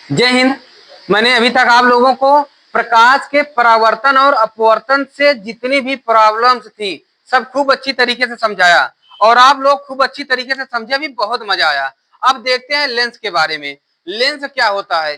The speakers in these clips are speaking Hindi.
जय हिंद। मैंने अभी तक आप लोगों को प्रकाश के परावर्तन और अपवर्तन से जितनी भी प्रॉब्लम्स थी सब खूब अच्छी तरीके से समझाया और आप लोग खूब अच्छी तरीके से समझे भी, बहुत मजा आया। अब देखते हैं लेंस के बारे में। लेंस क्या होता है?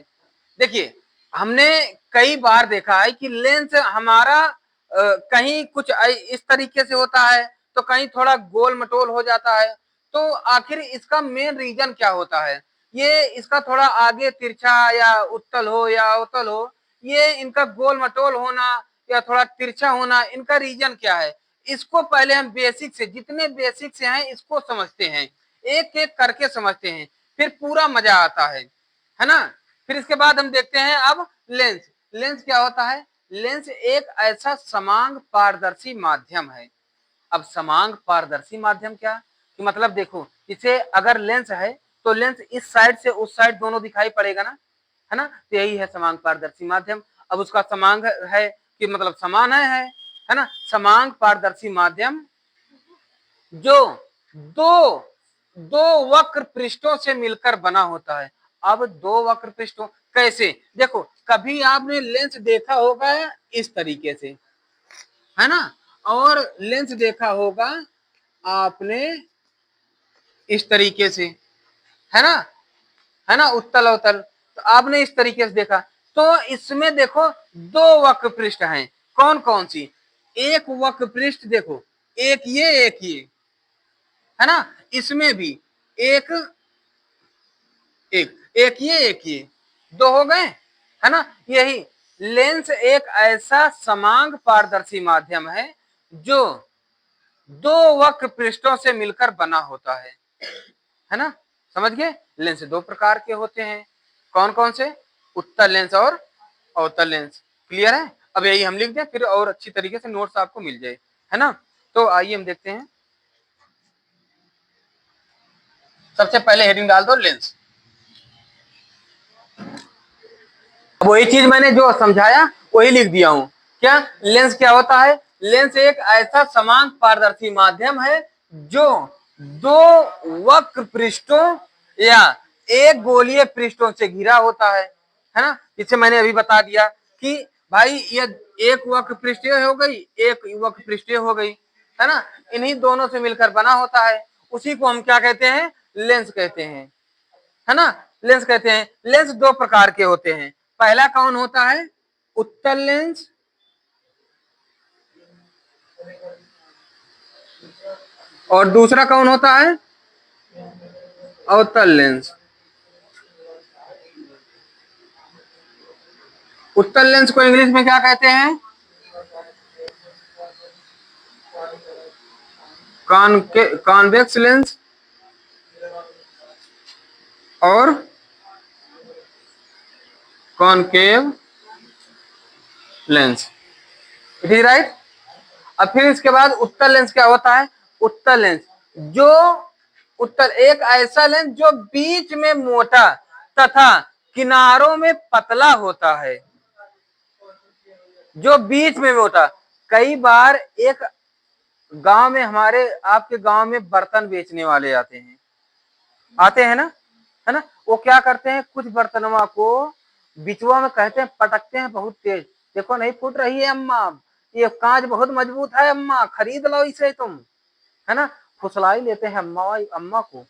देखिए, हमने कई बार देखा है कि लेंस हमारा कहीं कुछ इस तरीके से होता है तो कहीं थोड़ा गोल मटोल हो जाता है। तो आखिर इसका मेन रीजन क्या होता है? ये इसका थोड़ा आगे तिरछा या उत्तल हो या अवतल हो, ये इनका गोल मटोल होना या थोड़ा तिरछा होना, इनका रीजन क्या है? इसको पहले हम बेसिक से, जितने बेसिक से हैं इसको समझते हैं, एक एक करके समझते हैं, फिर पूरा मजा आता है ना। फिर इसके बाद हम देखते हैं अब लेंस। लेंस क्या होता है? लेंस एक ऐसा समांग पारदर्शी माध्यम है। अब समांग पारदर्शी माध्यम क्या कि मतलब देखो, इसे अगर लेंस है तो लेंस इस साइड से उस साइड दोनों दिखाई पड़ेगा ना, है ना। तो यही है समांग पारदर्शी माध्यम। अब उसका समांग है कि मतलब समान है ना। समांग पारदर्शी माध्यम जो दो दो वक्र पृष्ठों से मिलकर बना होता है। अब दो वक्र पृष्ठों कैसे? देखो, कभी आपने लेंस देखा होगा इस तरीके से, है ना, और लेंस देखा होगा आपने इस तरीके से, है ना, है ना, उत्तल अवतल। तो आपने इस तरीके से देखा, तो इसमें देखो दो वक्र पृष्ठ हैं। कौन कौन सी? एक वक्र पृष्ठ देखो, एक ये है ना। इसमें भी एक एक एक ये दो हो गए, है ना। यही लेंस एक ऐसा समांग पारदर्शी माध्यम है जो दो वक्र पृष्ठों से मिलकर बना होता है ना। समझ गए? लेंस दो प्रकार के होते हैं। कौन कौन से? उत्तल लेंस और अवतल लेंस। क्लियर है? अब यही हम लिख दें, फिर और अच्छी तरीके से नोट्स आपको मिल जाए, है ना। तो आइए हम देखते हैं। सबसे पहले हेडिंग डाल दो लेंस। वही चीज मैंने जो समझाया वही लिख दिया हूं। क्या लेंस क्या होता है? लेंस एक ऐसा समान पारदर्शी माध्यम है जो दो वक्र पृष्ठों या एक गोलीय पृष्ठों से घिरा होता है ना। जिसे मैंने अभी बता दिया कि भाई ये एक वक्र पृष्ठीय हो गई, एक वक्र पृष्ठीय हो गई, है ना। इन्हीं दोनों से मिलकर बना होता है, उसी को हम क्या कहते हैं? लेंस कहते हैं, है ना। लेंस कहते हैं। लेंस दो प्रकार के होते हैं। पहला कौन होता है? उत्तल लेंस। और दूसरा कौन होता है? अवतल लेंस। उत्तल लेंस को इंग्लिश में क्या कहते हैं? कॉन्वेक्स लेंस और concave lens. It is right. अब फिर इसके बाद उत्तल लेंस क्या होता है? उत्तल लेंस जो उत्तल एक ऐसा लेंस जो बीच में मोटा तथा किनारों में पतला होता है। जो बीच में मोटा, कई बार एक गांव में, हमारे आपके गांव में बर्तन बेचने वाले आते हैं ना, है ना। वो क्या करते हैं, कुछ बर्तनवा को बिचवा में कहते हैं, पटकते हैं बहुत तेज। देखो नहीं फूट रही है अम्मा, ये कांच बहुत मजबूत है अम्मा, खरीद लो इसे तुम, है ना। फुसलाई लेते हैं अम्मा को,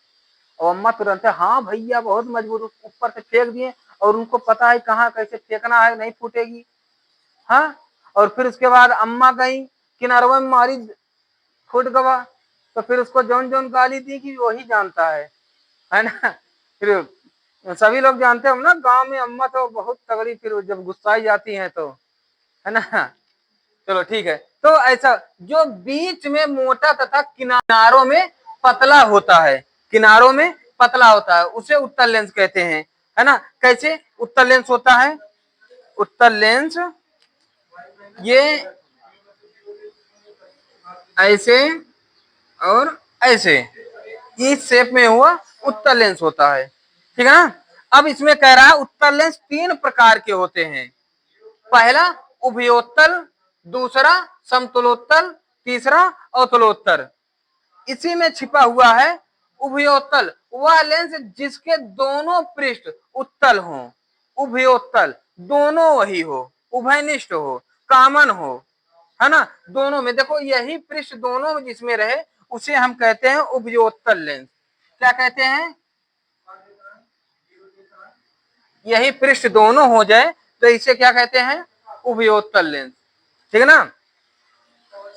और अम्मा तुरंत हाँ भैया बहुत मजबूत, ऊपर से फेंक दिए, और उनको पता है कहाँ कैसे फेंकना है, नहीं फूटेगी। हाँ, और फिर उसके बाद अम्मा गई किनारवा में मारी, फूट गवा। तो फिर उसको जौन जौन गाली दी कि वही जानता है ना। फिर सभी लोग जानते हो ना, गांव में अम्मा तो बहुत तगड़ी, फिर जब गुस्साई जाती हैं तो, है ना। चलो ठीक है। तो ऐसा जो बीच में मोटा तथा किनारों में पतला होता है, किनारों में पतला होता है, उसे उत्तल लेंस कहते हैं, है ना। कैसे उत्तल लेंस होता है? उत्तल लेंस ये ऐसे और ऐसे इस शेप में हुआ उत्तल लेंस होता है, ठीक है ना। अब इसमें कह रहा है उत्तल लेंस तीन प्रकार के होते हैं। पहला उभयोत्तल, दूसरा समतलोत्तल, तीसरा अवतलोत्तल। इसी में छिपा हुआ है उभयोत्तल, वह लेंस जिसके दोनों पृष्ठ उत्तल हों, उभयोत्तल, दोनों वही हो, उभयनिष्ठ हो, कॉमन हो, है ना, दोनों में देखो यही पृष्ठ दोनों में जिसमें रहे उसे हम कहते हैं उभयोत्तल लेंस। क्या कहते हैं? यही पृष्ठ दोनों हो जाए तो इसे क्या कहते हैं? उभयोत्तल लेंस। ठीक है ना।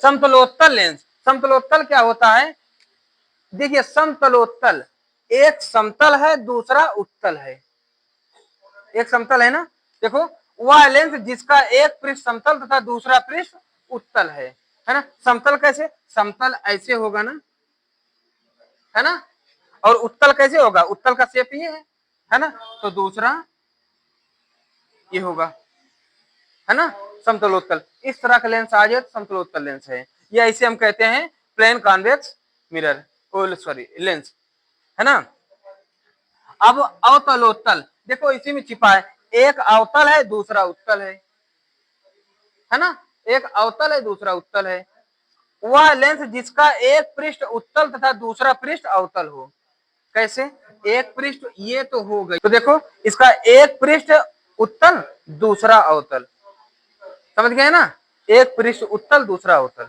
समतलोत्तल लेंस, समतलोत्तल क्या होता है? देखिए समतलोत्तल, एक समतल है दूसरा उत्तल है, एक समतल है ना, देखो वह लेंस जिसका एक पृष्ठ समतल तथा दूसरा पृष्ठ उत्तल है ना। समतल कैसे? समतल ऐसे होगा ना, है ना, और उत्तल कैसे होगा? उत्तल का शेप ये है ना, तो दूसरा ये होगा, है ना, समतलोत्तल। इस तरह का लेंस आ जाए तो समतलोत्तल लेंस है, या इसे हम कहते हैं plane convex mirror, sorry lens, है ना। अब अवतलोत्तल, देखो इसी में छिपा है, एक अवतल है दूसरा उत्तल है ना, एक अवतल है दूसरा उत्तल है। वह लेंस जिसका एक पृष्ठ उत्तल तथा दूसरा पृष्ठ अवतल हो। कैसे? एक पृष्ठ ये तो हो गई, तो देखो इसका एक पृष्ठ उत्तल दूसरा अवतल, समझ गए ना, एक पृष्ठ उत्तल दूसरा अवतल,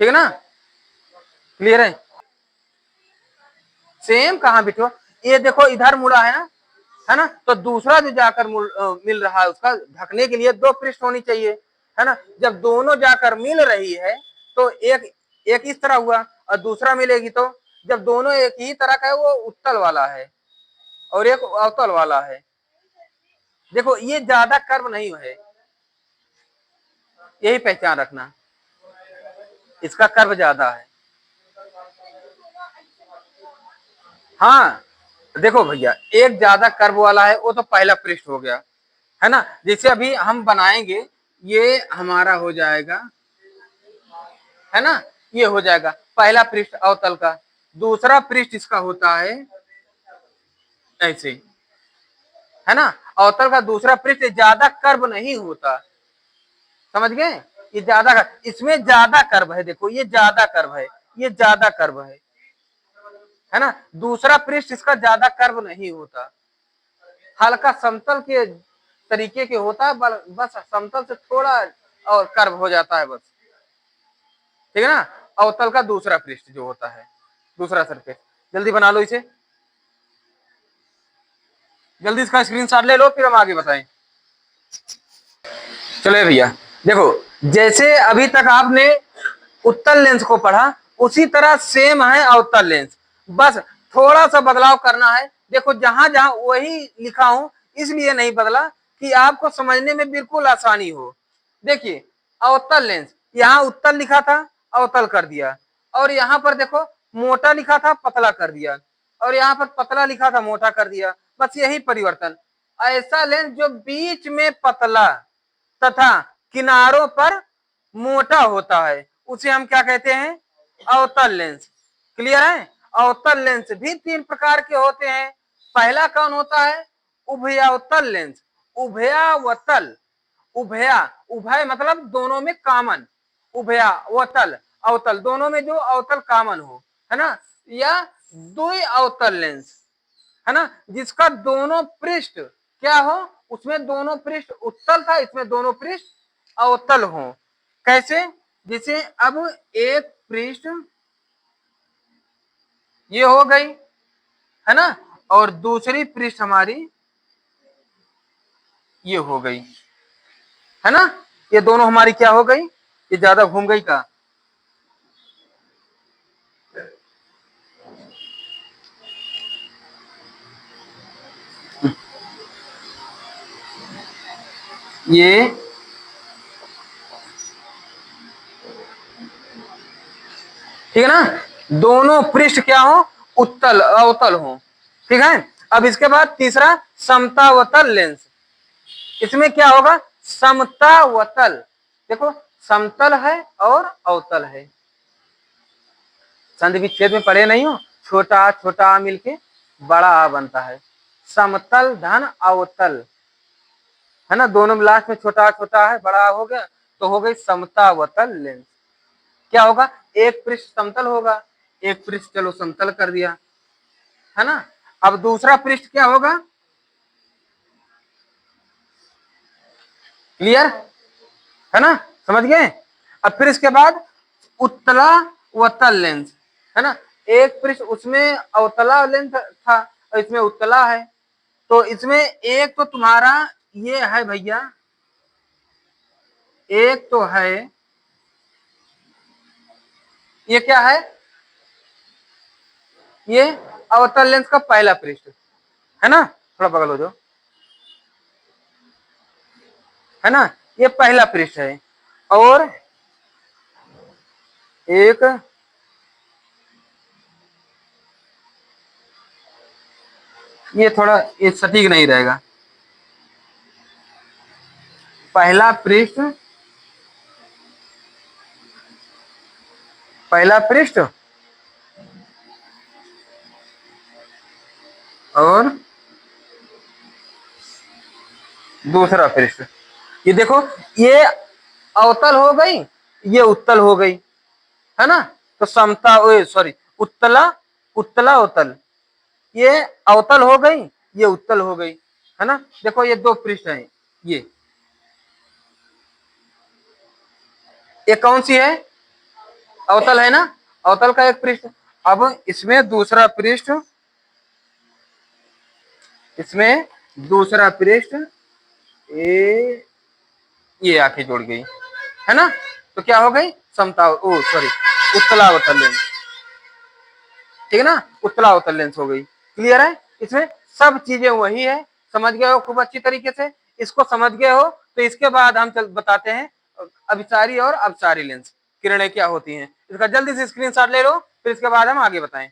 ठीक है ना, क्लियर है। सेम कहां बिठो, ये देखो इधर मुड़ा है ना, तो दूसरा जो जाकर मिल रहा है उसका ढकने के लिए दो पृष्ठ होनी चाहिए, है ना। जब दोनों जाकर मिल रही है तो एक एक इस तरह हुआ और दूसरा मिलेगी, तो जब दोनों एक ही तरह का है वो उत्तल वाला है और एक अवतल वाला है। देखो ये ज्यादा कर्व नहीं है, यही पहचान रखना, इसका कर्व ज्यादा है। हाँ देखो भैया, एक ज्यादा कर्व वाला है वो तो पहला पृष्ठ हो गया, है ना। जैसे अभी हम बनाएंगे, ये हमारा हो जाएगा, है ना, ये हो जाएगा पहला पृष्ठ अवतल का, दूसरा पृष्ठ इसका होता है ऐसे, है ना। अवतल का दूसरा पृष्ठ ज्यादा कर्व नहीं होता, समझ गए, ये ज्यादा, इसमें ज्यादा कर्व है, देखो ये ज्यादा कर्व है, ये ज्यादा कर्व है ना। दूसरा पृष्ठ इसका ज्यादा कर्व नहीं होता, हल्का समतल के तरीके के होता है, बस समतल से थोड़ा और कर्व हो जाता है बस, ठीक है ना। अवतल का दूसरा पृष्ठ जो होता है, दूसरा सरफेस, जल्दी बना लो इसे, जल्दी इसका स्क्रीनशॉट ले लो फिर हम आगे बताएं। चलो भैया देखो, जैसे अभी तक आपने उत्तल लेंस को पढ़ा उसी तरह सेम है अवतल लेंस, बस थोड़ा सा बदलाव करना है। देखो जहां जहां वही लिखा हूं इसलिए नहीं बदला कि आपको समझने में बिल्कुल आसानी हो। देखिए अवतल लेंस, यहाँ उत्तल लिखा था अवतल कर दिया, और यहाँ पर देखो मोटा लिखा था पतला कर दिया, और यहाँ पर पतला लिखा था मोटा कर दिया, बस यही परिवर्तन। ऐसा लेंस जो बीच में पतला तथा किनारों पर मोटा होता है उसे हम क्या कहते हैं? अवतल लेंस। क्लियर है। अवतल लेंस भी तीन प्रकार के होते हैं। पहला कौन होता है? उभयावतल लेंस। उभयावतल, उभया, उभय मतलब दोनों में कॉमन, उभयावतल अवतल, दोनों में जो अवतल कॉमन हो, है ना। या द्वि अवतल लेंस, है ना, जिसका दोनों पृष्ठ क्या हो, उसमें दोनों पृष्ठ उत्तल था, इसमें दोनों पृष्ठ अवतल हो। कैसे? जैसे अब एक पृष्ठ ये हो गई, है ना, और दूसरी पृष्ठ हमारी ये हो गई, है ना। ये दोनों हमारी क्या हो गई? ये ज्यादा घूम गई का? ये ठीक है ना, दोनों पृष्ठ क्या हो? उत्तल अवतल हो, ठीक है। अब इसके बाद तीसरा समतावतल लेंस, इसमें क्या होगा? समतावतल, देखो समतल है और अवतल है, संधि विच्छेद में पढ़े नहीं हो, छोटा छोटा आ मिलके बड़ा आ बनता है, समतल धन अवतल, है ना, दोनों में लास्ट में छोटा छोटा है बड़ा हो गया, तो हो गई समतावतल लेंस। क्या होगा? एक पृष्ठ समतल होगा, एक पृष्ठ चलो समतल कर दिया, है ना। अब दूसरा पृष्ठ क्या होगा? क्लियर है ना, समझ गए। अब फिर इसके बाद उत्तला वतल लेंस है ना, एक पृष्ठ उसमें अवतला लेंस था और इसमें उत्तला है। तो इसमें एक तो तुम्हारा ये है भैया, एक तो है ये क्या है, ये अवतल लेंस का पहला पृष्ठ है ना, थोड़ा बगल हो जाओ, है ना, ये पहला पृष्ठ है। और एक ये थोड़ा ये सटीक नहीं रहेगा, पहला पृष्ठ, पहला पृष्ठ और दूसरा पृष्ठ। ये देखो, ये अवतल हो गई, ये उत्तल हो गई, है ना। तो समता सॉरी उत्तला, उत्तला अवतल, ये अवतल हो गई, ये उत्तल हो गई, है ना। देखो ये दो पृष्ठ हैं, ये कौन सी है, अवतल है ना, अवतल का एक पृष्ठ। अब इसमें दूसरा पृष्ठ, इसमें दूसरा पृष्ठ ये आंखें जोड़ गई, है ना। तो क्या हो गई, समता सॉरी उत्तलावतल लेंस, ठीक है ना, उत्तलावतल लेंस हो गई। क्लियर है, इसमें सब चीजें वही है, समझ गए हो खूब अच्छी तरीके से। इसको समझ गए हो तो इसके बाद हम बताते हैं अभिसारी और अपसारी लेंस किरणें क्या होती हैं। इसका जल्दी से स्क्रीनशॉट ले लो, फिर इसके बाद हम आगे बताएं।